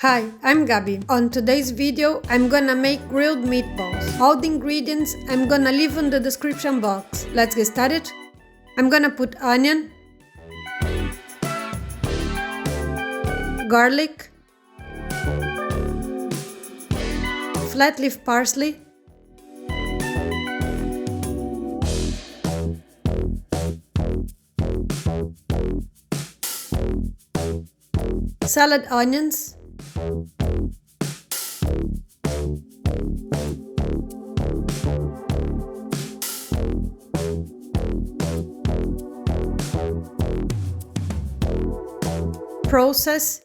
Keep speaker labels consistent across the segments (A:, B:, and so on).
A: Hi, I'm Gabi. On today's video, I'm gonna make grilled meatballs. All the ingredients I'm gonna leave in the description box. Let's get started. I'm gonna put onion, garlic, flat leaf parsley, salad onions, process,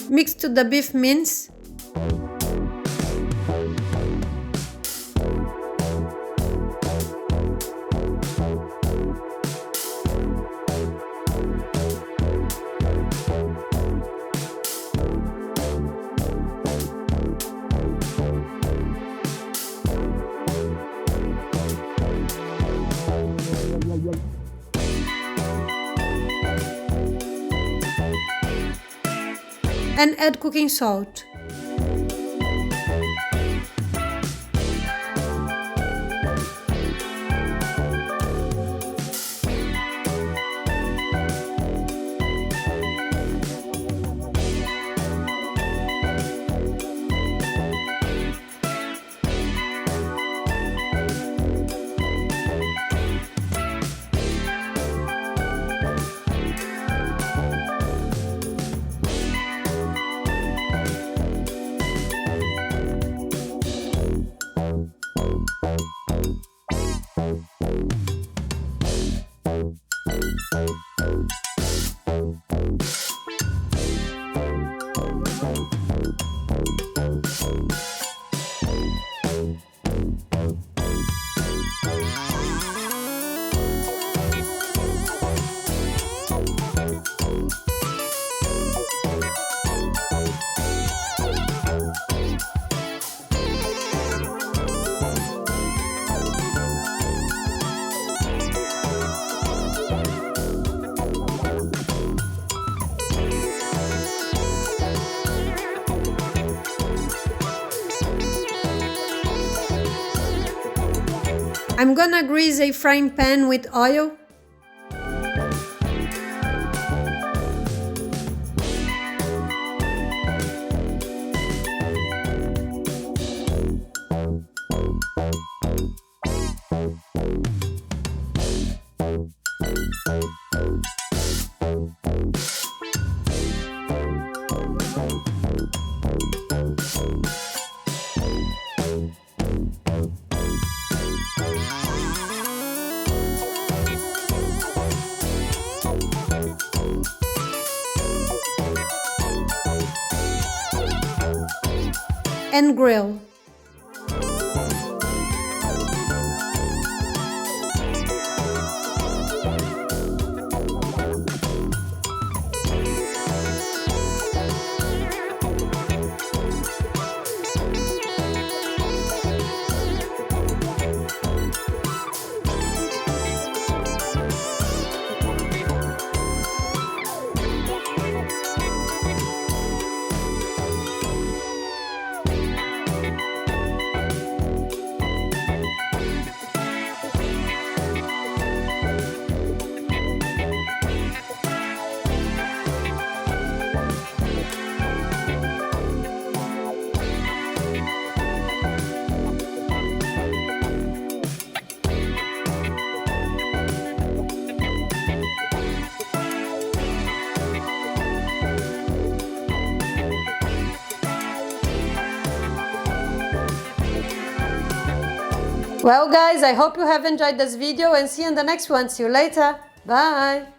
A: mix to the beef mince, and add cooking salt. I'm gonna grease a frying pan with oil. And grill. Well guys, I hope you have enjoyed this video and see you in the next one. See you later. Bye.